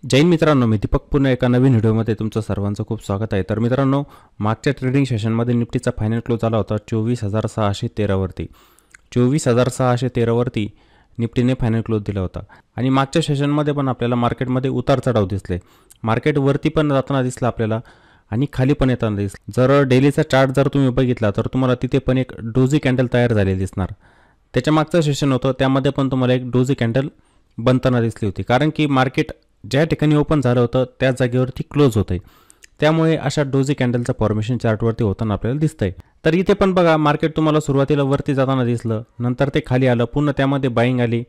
जैन मित्रांनो, मी दीपक पुन्हा एका नवीन व्हिडिओमध्ये तुमचं सर्वांचं खूप स्वागत आहे। तर मित्रांनो, मागच्या ट्रेडिंग सेशनमध्ये निफ्टीचा फायनल क्लोज आला होता 24,613 वरती। 24,613 वरती निफ्टीने फायनल क्लोज दिला होता आणि मागच्या सेशनमध्ये पण आपल्याला मार्केटमध्ये उतार चढाव दिसले। मार्केट वरती पण जाताना दिसला आपल्याला आणि खाली पण येताना दिसला। जर डेलीचा चार्ट जर तुम्ही बघितला तर तुम्हाला तिथे पण एक डोजी कॅन्डल तयार झालेली दिसणार। त्याच्या मागचं सेशन होतं त्यामध्ये पण तुम्हाला एक डोजी कॅन्डल बनताना दिसली होती, कारण की मार्केट ज्या ठिकाणी ओपन झालं होतं त्या जागेवरती क्लोज होतंय, त्यामुळे अशा डोजी कॅन्डलचं फॉर्मेशन चार्टवरती होताना आपल्याला दिसतंय। तर इथे पण बघा, मार्केट तुम्हाला सुरुवातीला वरती जाताना दिसलं, नंतर ते खाली आलं, पुन्हा त्यामध्ये बाईंग आली,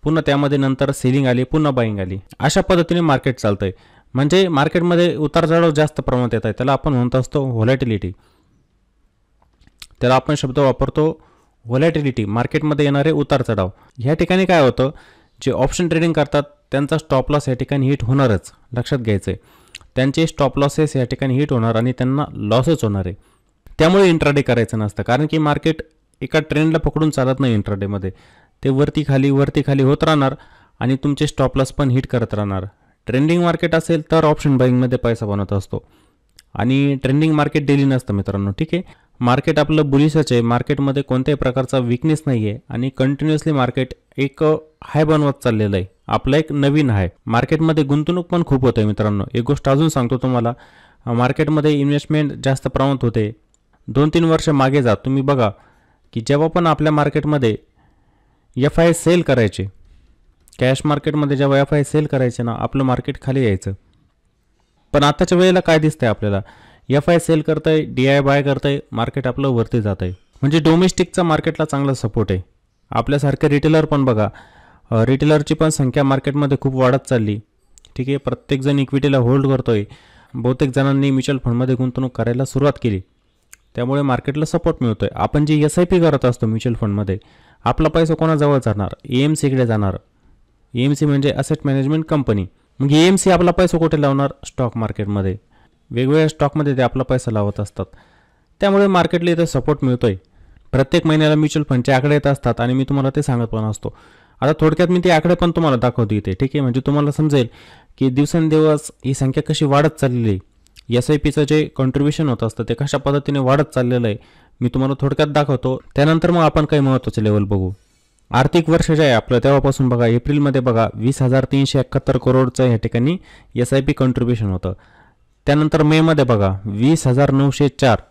पुन्हा त्यामध्ये नंतर सेलिंग आली, पुन्हा बाईंग आली। अशा पद्धतीने मार्केट चालतंय, म्हणजे मार्केटमध्ये उतार चढाव जास्त प्रमाणात येत आहे। त्याला आपण म्हणत असतो व्हॉलॅटिलिटी, त्याला आपण शब्द वापरतो व्हॉलॅटिलिटी, मार्केटमध्ये येणारे उतार चढाव। ह्या ठिकाणी काय होतं, जे ऑप्शन ट्रेडिंग करतात त्यांचा स्टॉप लॉस या ठिकाणी हिट होणारच, लक्षात घ्यायचं आहे। त्यांचे स्टॉप लॉसेस या ठिकाणी हिट होणार आणि त्यांना लॉसच होणार आहे, त्यामुळे इंट्राडे करायचं नसतं, कारण की मार्केट एका ट्रेंडला पकडून चालत नाही। इंट्राडेमध्ये ते वरती खाली होत राहणार आणि तुमचे स्टॉप लॉस पण हिट करत राहणार। ट्रेंडिंग मार्केट असेल तर ऑप्शन बाईंगमध्ये पैसा बनवत असतो आणि ट्रेंडिंग मार्केट डेली नसतं मित्रांनो, ठीक आहे। मार्केट आपलं बुलिशच आहे, मार्केटमध्ये कोणत्याही प्रकारचा वीकनेस नाही आहे आणि कंटिन्युअसली मार्केट एक हाय बनवत चाललेलं आहे, आपला एक नवीन हाय। मार्केटमध्ये गुंतवणूक पण खूप होते मित्रांनो। एक गोष्ट अजून सांगतो तुम्हाला, मार्केटमध्ये इन्व्हेस्टमेंट जास्त प्रमाणात होते। 2-3 वर्ष मागे जा, तुम्ही बघा की जेव्हा पण आपल्या मार्केटमध्ये FI सेल करायचे, कॅश मार्केटमध्ये जेव्हा FI सेल करायचे ना, आपलं मार्केट खाली यायचं। पण आताच्या वेळेला काय दिसतंय आपल्याला, FI सेल करतंय, DI बाय करतंय, मार्केट आपलं वरती जात आहे, म्हणजे डोमेस्टिकचा मार्केटला चांगला सपोर्ट आहे। आपल्यासारखे रिटेलर पण बघा, रिटेलरची पण संख्या मार्केटमध्ये खूप वाढत चालली, ठीक आहे। प्रत्येकजण इक्विटीला होल्ड करतोय, बहुतेक जणांनी म्युच्युअल फंडमध्ये गुंतवणूक करायला सुरुवात केली, त्यामुळे मार्केटला सपोर्ट मिळतोय। आपण जी SIP करत असतो म्युच्युअल फंडमध्ये, आपला पैसा कोणाजवळ जाणार, AMCकडे जाणार। AMC म्हणजे असेट मॅनेजमेंट कंपनी। मग AMC आपला पैसा कुठे लावणार, स्टॉक मार्केटमध्ये, वेगवेगळ्या स्टॉकमध्ये ते आपला पैसा लावत असतात, त्यामुळे मार्केटला इथे सपोर्ट मिळतोय। प्रत्येक महिन्याला म्युच्युअल फंडचे आकडे येत असतात आणि मी तुम्हाला ते सांगत पण असतो। आता थोडक्यात मी ते आकडे पण तुम्हाला दाखवतो इथे, ठीक आहे, म्हणजे तुम्हाला समजेल की दिवसेंदिवस ही संख्या कशी वाढत चाललेली आहे, SIPचं जे कॉन्ट्रीब्युशन होत असतं ते कशा पद्धतीने वाढत चाललेलं आहे, मी तुम्हाला थोडक्यात दाखवतो। त्यानंतर मग आपण काही महत्त्वाचे लेवल बघू। आर्थिक वर्ष जे आहे आपलं तेव्हापासून बघा, एप्रिलमध्ये बघा 20,371 करोडचं या ठिकाणी SIP कॉन्ट्रीब्युशन होतं। त्यानंतर मेमध्ये बघा 20,904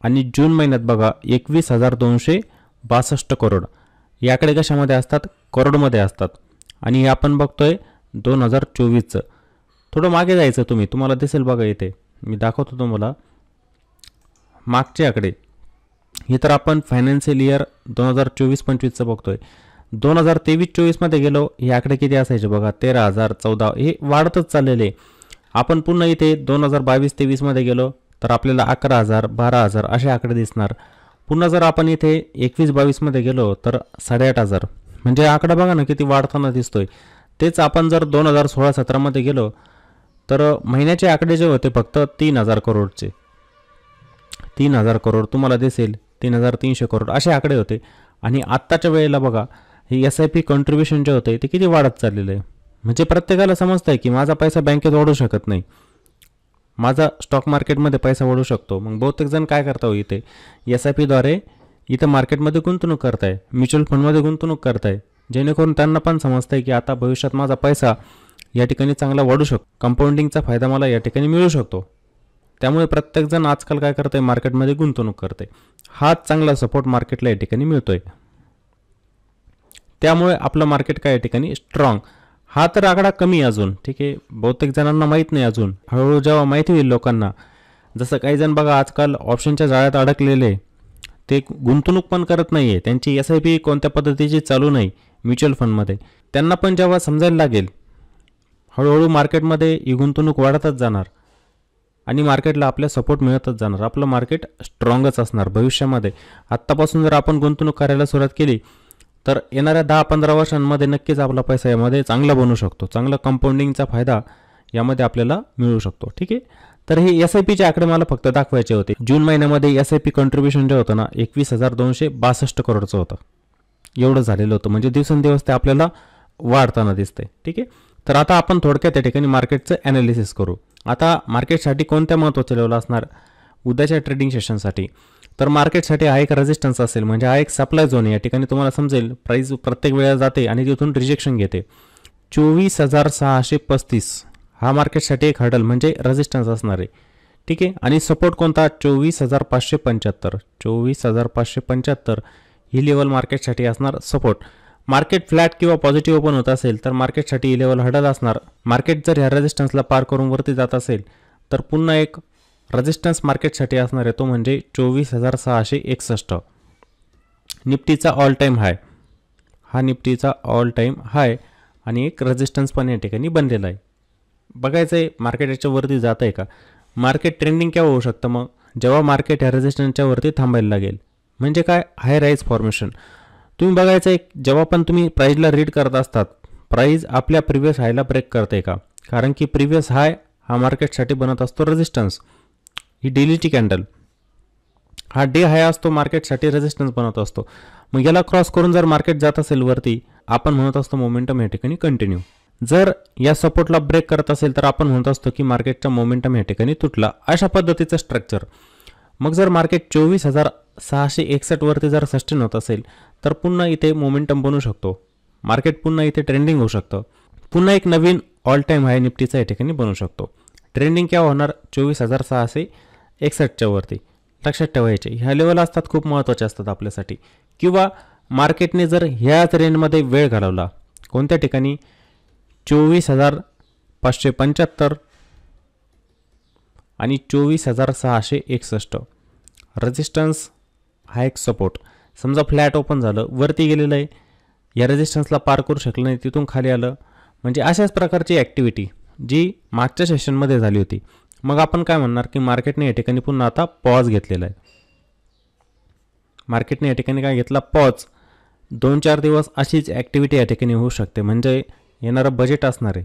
आणि जून महिन्यात बघा 21,262 करोड। याकडे कशामध्ये असतात, करोडमध्ये असतात। आणि हे आपण बघतोय 2024चं। थोडं मागे जायचं तुम्हाला दिसेल बघा, इथे मी दाखवतो तुम्हाला मागचे आकडे। हे तर आपण फायनान्शियल इयर 2024-25चं बघतोय। 2023-24 मध्ये गेलो, हे आकडे किती असायचे बघा, 13,000, 14, हे वाढतच चाललेले। आपण पुन्हा इथे 2022-23 मध्ये गेलो तर आपल्याला 11,000, 12,000 असे आकडे दिसणार। पुन्हा जर आपण इथे 21-22 मध्ये गेलो तर 8,500, म्हणजे आकडा बघा ना किती वाढताना दिसतोय। तेच आपण जर 2016-17 मध्ये गेलो तर महिन्याचे आकडे जे होते फक्त 3,000 करोडचे, 3,000 करोड तुम्हाला दिसेल, 3,300 करोड असे आकडे होते। आणि आत्ताच्या वेळेला बघा, हे SIP कॉन्ट्रीब्युशन जे होते ते किती वाढत चाललेलं आहे, म्हणजे प्रत्येकाला समजतंय की माझा पैसा बँकेत ओढू शकत नाही, माझा स्टॉक मार्केटमध्ये पैसा ओढू शकतो। मग बहुतेक जण काय करता, इथे SIPद्वारे इथं मार्केटमध्ये गुंतवणूक करताय, म्युच्युअल फंडमध्ये गुंतवणूक करताय, जेणेकरून त्यांना पण समजतंय की आता भविष्यात माझा पैसा या ठिकाणी चांगला वाढू शकतो, कंपाऊंडिंगचा फायदा मला या ठिकाणी मिळू शकतो। त्यामुळे प्रत्येकजण आजकाल काय करतंय, मार्केटमध्ये गुंतवणूक करते। हाच चांगला सपोर्ट मार्केटला या ठिकाणी मिळतोय, त्यामुळे आपलं मार्केट काय या ठिकाणी स्ट्रॉंग। हा तर आकडा कमी अजून, ठीक आहे, बहुतेक जणांना माहीत नाही अजून, हळूहळू जेव्हा माहिती होईल लोकांना, जसं काही जण बघा आजकाल ऑप्शनच्या जाळ्यात अडकलेले, ते गुंतवणूक पण करत नाही आहे, त्यांची SIP कोणत्या पद्धतीची चालू नाही म्युच्युअल फंडमध्ये, त्यांना पण जेव्हा समजायला लागेल, हळूहळू मार्केटमध्ये ही गुंतवणूक वाढतच जाणार आणि मार्केटला आपल्या सपोर्ट मिळतच जाणार, आपलं मार्केट स्ट्रॉंगच असणार भविष्यामध्ये। आत्तापासून जर आपण गुंतवणूक करायला सुरुवात केली तर येणाऱ्या 10-15 वर्षांमध्ये नक्कीच आपला पैसा यामध्ये चांगला बनू शकतो, चांगला कंपाऊंडिंगचा फायदा यामध्ये आपल्याला मिळू शकतो, ठीक आहे। तर हे SIPचे आकडे मला फक्त दाखवायचे होते। जून महिन्यामध्ये SIP कॉन्ट्रीब्युशन जे होतं ना 21,262 करोडचं होतं, एवढं झालेलं होतं, म्हणजे दिवसेंदिवस ते आपल्याला वाढताना दिसतंय, ठीक आहे। तर आता आपण थोडक्यात त्या ठिकाणी मार्केटचं ॲनालिसिस करू. आता मार्केटसाठी कोणत्या महत्त्वाच्या लेवल असणार उद्याच्या ट्रेडिंग सेशनसाठी? तर मार्केटसाठी हा एक रेजिस्टन्स असेल, म्हणजे हा एक सप्लाय झोन आहे. या ठिकाणी तुम्हाला समजेल प्राईस प्रत्येक वेळेला जाते आणि तिथून रिजेक्शन घेते. 24,635 हा मार्केटसाठी एक हर्डल म्हणजे रेजिस्टन्स असणार आहे. ठीक आहे. आणि सपोर्ट कोणता? 24,575. 24,575 ही लेवल मार्केटसाठी असणार सपोर्ट. मार्केट फ्लॅट किंवा पॉझिटिव्ह ओपन होत असेल तर मार्केटसाठी ही लेवल हर्डल असणार. मार्केट जर ह्या रेजिस्टन्सला पार करून वरती जात असेल तर पुन्हा एक रेजिस्टन्स मार्केटसाठी असणार आहे, तो म्हणजे 24,661. निफ्टीचा ऑल टाईम हाय, हा निफ्टीचा ऑल टाईम हाय आणि एक रेजिस्टन्स पण या ठिकाणी बनलेला आहे. बघायचं आहे मार्केट याच्या वरती जात आहे का. मार्केट ट्रेंडिंग केव्हा होऊ शकतं? मग जेव्हा मार्केट ह्या रेजिस्टन्सच्या वरती थांबायला लागेल. म्हणजे काय? हाय राईज फॉर्मेशन. तुम्ही बघायचं आहे जेव्हा पण तुम्ही प्राईजला रीड करत असतात, प्राईज आपल्या प्रिव्हियस हायला ब्रेक करते का? कारण की प्रिव्हियस हाय हा मार्केटसाठी बनत असतो रेजिस्टन्स. ही डेलीची कॅन्डल, हा डे हाय असतो, मार्केटसाठी रेजिस्टन्स बनत असतो. मग याला क्रॉस करून जर मार्केट जात असेल वरती, आपण म्हणत असतो मोमेंटम या ठिकाणी कंटिन्यू. जर या सपोर्टला ब्रेक करत असेल तर आपण म्हणत असतो की मार्केटचा मोमेंटम या ठिकाणी तुटला. अशा पद्धतीचं स्ट्रक्चर. मग जर मार्केट 24,661 वरती जर सस्टेन होत असेल तर पुन्हा इथे मोमेंटम बनू शकतो. मार्केट पुन्हा इथे ट्रेंडिंग होऊ शकतं. पुन्हा एक नवीन ऑल टाईम हाय निफ्टीचा या ठिकाणी बनू शकतो. ट्रेंडिंग केव्हा होणार? 24,661च्या वरती. लक्षात ठेवायचे ह्या लेवल असतात, खूप महत्त्वाचे असतात आपल्यासाठी. किंवा मार्केटने जर ह्याच रेंजमध्ये वेळ घालवला, कोणत्या ठिकाणी? 24,575 आणि 24,661. रेजिस्टन्स हा एक सपोर्ट. समजा फ्लॅट ओपन झालं, वरती गेलेलं आहे, या रेजिस्टन्सला पार करू शकलं नाही, तिथून खाली आलं, म्हणजे अशाच प्रकारची ॲक्टिव्हिटी जी मागच्या सेशनमध्ये झाली होती. मग आपण काय म्हणणार की मार्केटने या ठिकाणी पुन्हा आता पॉज घेतलेला आहे. मार्केटने या ठिकाणी काय घेतला? पॉज. 2-4 दिवस अशीच ॲक्टिव्हिटी या ठिकाणी होऊ शकते. म्हणजे येणारं बजेट असणार आहे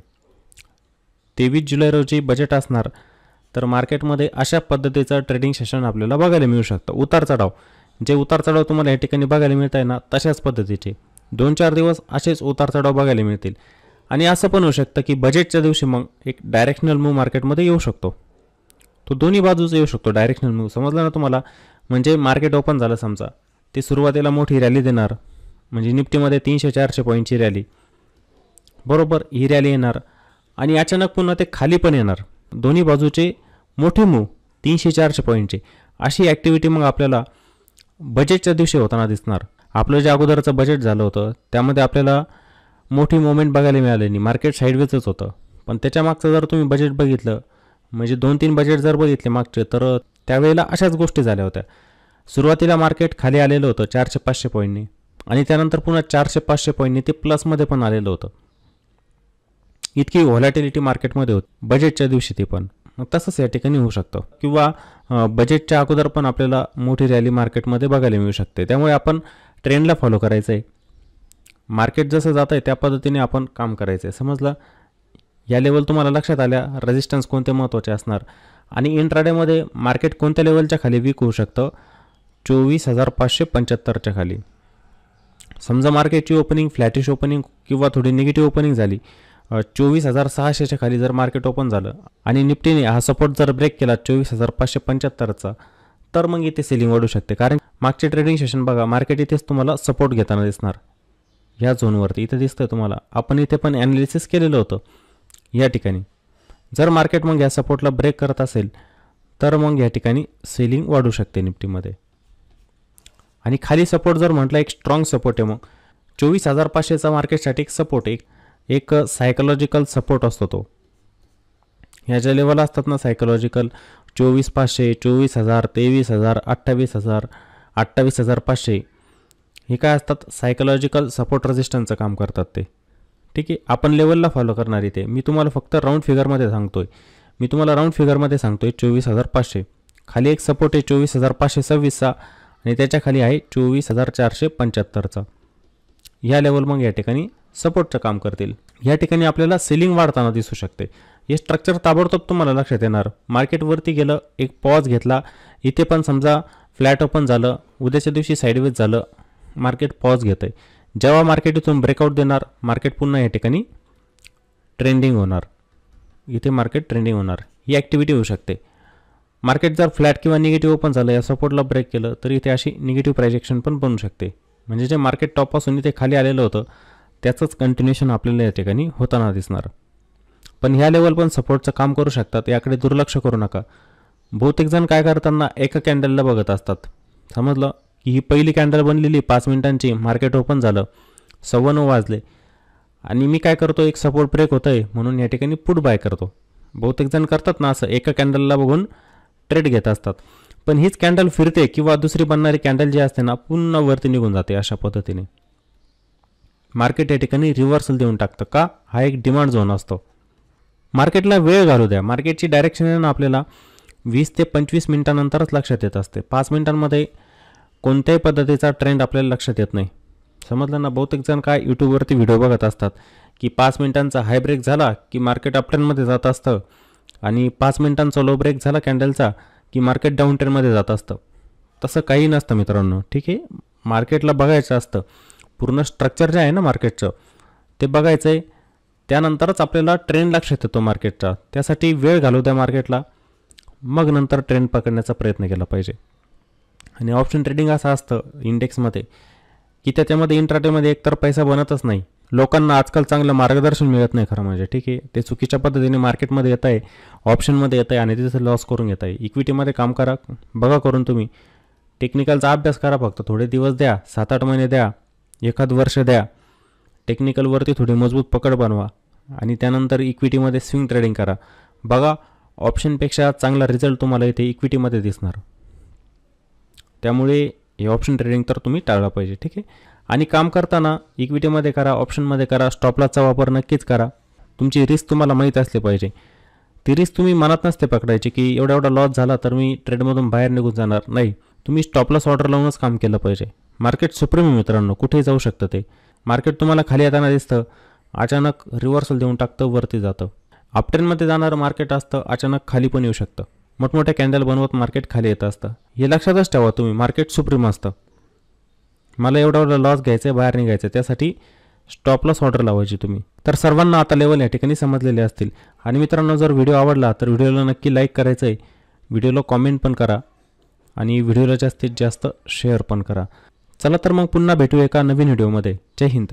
23 जुलै रोजी बजेट असणार. तर मार्केटमध्ये अशा पद्धतीचं ट्रेडिंग सेशन आपल्याला बघायला मिळू शकतं. उतार चढाव, जे उतार चढाव तुम्हाला या ठिकाणी बघायला मिळत आहे ना, तशाच पद्धतीचे 2-4 दिवस असेच उतार चढाव बघायला मिळतील. आणि असं पण होऊ शकतं की बजेटच्या दिवशी मग एक डायरेक्शनल मूव्ह मार्केटमध्ये येऊ शकतो. तो दोन्ही बाजूचा येऊ शकतो डायरेक्शनल मूव्ह. समजलं ना तुम्हाला? म्हणजे मार्केट ओपन झालं समजा, ते सुरुवातीला मोठी रॅली देणार, म्हणजे निफ्टीमध्ये 300-400 पॉईंटची रॅली, बरोबर, ही रॅली येणार आणि अचानक पुन्हा ते खाली पण येणार. दोन्ही बाजूचे मोठे मूव्ह 300-400 पॉईंटचे. अशी ॲक्टिव्हिटी मग आपल्याला बजेटच्या दिवशी होताना दिसणार. आपलं जे अगोदरचं बजेट झालं होतं त्यामध्ये आपल्याला मोठी मोमेंट बघायला मिळाली नाही, मार्केट साईडवेजच होतं. पण त्याच्या मागचं जर तुम्ही बजेट बघितलं, म्हणजे 2-3 बजेट जर बघितले मागचे, तर त्यावेळेला अशाच गोष्टी झाल्या होत्या. सुरुवातीला मार्केट खाली आलेलं होतं 400-500 पॉईंटनी आणि त्यानंतर पुन्हा 400-500 पॉईंटनी ते प्लसमध्ये पण आलेलं होतं. इतकी व्हॉलॅटिलिटी मार्केटमध्ये होती बजेटच्या दिवशी ते पण. मग तसंच या ठिकाणी होऊ शकतं. किंवा बजेटच्या अगोदर पण आपल्याला मोठी रॅली मार्केटमध्ये बघायला मिळू शकते. त्यामुळे आपण ट्रेंडला फॉलो करायचं आहे. मार्केट जसं जात आहे त्या पद्धतीने आपण काम करायचं आहे. समजलं? या लेवल तुम्हाला लक्षात आल्या. रेजिस्टन्स कोणते महत्त्वाचे असणार आणि इंट्राडेमध्ये मार्केट कोणत्या लेवलच्या खाली वीक होऊ शकतं? 24,575च्या खाली. समजा मार्केटची ओपनिंग फ्लॅटिश ओपनिंग किंवा थोडी निगेटिव्ह ओपनिंग झाली, 24,600च्या खाली जर मार्केट ओपन झालं आणि निफ्टीने हा सपोर्ट जर ब्रेक केला 24,575चा, तर मग इथे सेलिंग वाढू शकते. कारण मागचे ट्रेडिंग सेशन बघा, मार्केट इथेच तुम्हाला सपोर्ट घेताना दिसणार. ह्या झोनवरती इथे दिसतंय तुम्हाला. आपण इथे पण ॲनालिसिस केलेलं होतं. या ठिकाणी जर मार्केट मग या सपोर्टला ब्रेक करत असेल तर मग या ठिकाणी सेलिंग वाढू शकते निफ्टीमध्ये. आणि खाली सपोर्ट जर म्हटलं, एक स्ट्रॉंग सपोर्ट आहे. मग 24,500चा मार्केटसाठी एक सपोर्ट, एक सायकोलॉजिकल सपोर्ट असतो तो. ह्या ज्या लेवल असतात ना सायकोलॉजिकल, 24,500, 24,000, 23,000, 28,000, 28,500, हे काय असतात? सायकोलॉजिकल सपोर्ट रेजिस्टन्सचं काम करतात ते. ठीक आहे. आपण लेवलला फॉलो करणार इथे. मी तुम्हाला फक्त राऊंड फिगरमध्ये सांगतोय. 24,500. खाली एक सपोर्ट आहे 24,526चा आणि त्याच्या खाली आहे 24,475चा. ह्या लेवल मग या ठिकाणी सपोर्टचं काम करतील. या ठिकाणी आपल्याला सेलिंग वाढताना दिसू शकते. हे स्ट्रक्चर ताबडतोब तुम्हाला लक्षात येणार. मार्केटवरती गेलं, एक पॉज घेतला, इथे पण समजा फ्लॅट ओपन झालं, उद्याच्या दिवशी साईडवेज झालं, मार्केट पॉज घेतं आहे. जेव्हा मार्केट इथून ब्रेकआउट देणार, मार्केट पुन्हा या ठिकाणी ट्रेंडिंग होणार, इथे मार्केट ट्रेंडिंग होणार, ही ॲक्टिव्हिटी होऊ शकते. मार्केट जर फ्लॅट किंवा निगेटिव्ह ओपन झालं, या सपोर्टला ब्रेक केलं तर इथे अशी निगेटिव्ह प्राइस ॲक्शन पण बनू शकते. म्हणजे जे मार्केट टॉपपासून इथे खाली आलेलं होतं त्याचंच कंटिन्युएशन आपल्याला या ठिकाणी होताना दिसणार. पण ह्या लेवल पण सपोर्टचं काम करू शकतात, याकडे दुर्लक्ष करू नका. बहुतेक जण काय करताना एका कॅन्डलला बघत असतात. समजलं की ही पहिली कॅन्डल बनलेली 5 मिनिटांची, मार्केट ओपन झालं, 9:15 वाजले आणि मी काय करतो, एक सपोर्ट ब्रेक होतं आहे म्हणून या ठिकाणी पुट बाय करतो. बहुतेक जण करतात ना असं, एका कॅन्डलला बघून ट्रेड घेत असतात. पण हीच कॅन्डल फिरते किंवा दुसरी बनणारी कॅन्डल जी असते ना पुन्हा वरती निघून जाते. अशा पद्धतीने मार्केट या ठिकाणी रिव्हर्सल देऊन टाकतं. का? हा एक डिमांड झोन असतो. मार्केटला वेळ घालू द्या. मार्केटची डायरेक्शन आपल्याला 20 ते 25 मिनिटांनंतरच लक्षात येत असते. 5 मिनिटांमध्ये कोणत्याही पद्धतीचा ट्रेंड आपल्याला लक्षात येत नाही. समजलं ना. बहुतेक जण काय यूट्यूबवरती व्हिडिओ बघत असतात की 5 मिनिटांचा हाय ब्रेक झाला की मार्केट अप ट्रेंडमध्ये जात असतं आणि 5 मिनिटांचा लो ब्रेक झाला कॅन्डलचा की मार्केट डाऊन ट्रेंडमध्ये जात असतं. तसं काही नसतं मित्रांनो. ठीक आहे, मार्केटला बघायचं असतं, पूर्ण स्ट्रक्चर जे आहे ना मार्केटचं ते बघायचं आहे, त्यानंतरच आपल्याला ट्रेंड लक्षात येतो मार्केटचा. त्यासाठी वेळ घालू द्या मार्केटला, मग नंतर ट्रेंड पकडण्याचा प्रयत्न केला पाहिजे. आणि ऑप्शन ट्रेडिंग असं असतं इंडेक्समध्ये की त्याच्यामध्ये इंट्राडेमध्ये एकतर पैसा बनतच नाही. लोकांना आजकाल चांगलं मार्गदर्शन मिळत नाही खरं म्हणजे. ठीक आहे, ते चुकीच्या पद्धतीने मार्केटमध्ये येत आहे, ऑप्शनमध्ये येत आहे आणि तिथे लॉस करून येत आहे. इक्विटीमध्ये काम करा, बघा करून तुम्ही. टेक्निकलचा अभ्यास करा, फक्त थोडे दिवस द्या, 7-8 महिने द्या, एखाद वर्ष द्या. टेक्निकलवरती थोडी मजबूत पकड बनवा आणि त्यानंतर इक्विटीमध्ये स्विंग ट्रेडिंग करा. बघा, ऑप्शनपेक्षा चांगला रिझल्ट तुम्हाला इथे इक्विटीमध्ये दिसणार. त्यामुळे हे ऑप्शन ट्रेडिंग तर तुम्ही टाळलं पाहिजे. ठीक आहे, आणि काम करताना इक्विटीमध्ये करा, ऑप्शनमध्ये करा, स्टॉपलॉसचा वापर नक्कीच करा. तुमची रिस्क तुम्हाला माहीत असली पाहिजे. ती रिस्क तुम्ही मनात नसते पकडायची की एवढा लॉस झाला तर मी ट्रेडमधून बाहेर निघून जाणार. नाही, तुम्ही स्टॉपलॉस ऑर्डर लावूनच काम केलं पाहिजे. मार्केट सुप्रीम मित्रांनो, कुठेही जाऊ शकतं ते. मार्केट तुम्हाला खाली येताना दिसतं, अचानक रिव्हर्सल देऊन टाकतं, वरती जातं. अपट्रेंडमध्ये जाणारं मार्केट असतं, अचानक खाली पण येऊ शकतं. मोठमोठ्या कॅन्डल बनवत मार्केट खाली येत असतं. हे लक्षातच ठेवा तुम्ही, मार्केट सुप्रीम असतं. मला एवढा लॉस घ्यायचं आहे, बाहेर निघायचं आहे, त्यासाठी स्टॉप लॉस ऑर्डर लावायची तुम्ही. तर सर्वांना आता लेवल या ठिकाणी समजलेले असतील. आणि मित्रांनो, जर व्हिडिओ आवडला तर व्हिडिओला नक्की लाईक करायचं आहे, व्हिडिओला कॉमेंट पण करा आणि व्हिडिओला जास्तीत जास्त शेअर पण करा. चला तर मग पुन्हा भेटू एका नवीन व्हिडिओमध्ये. जय हिंद.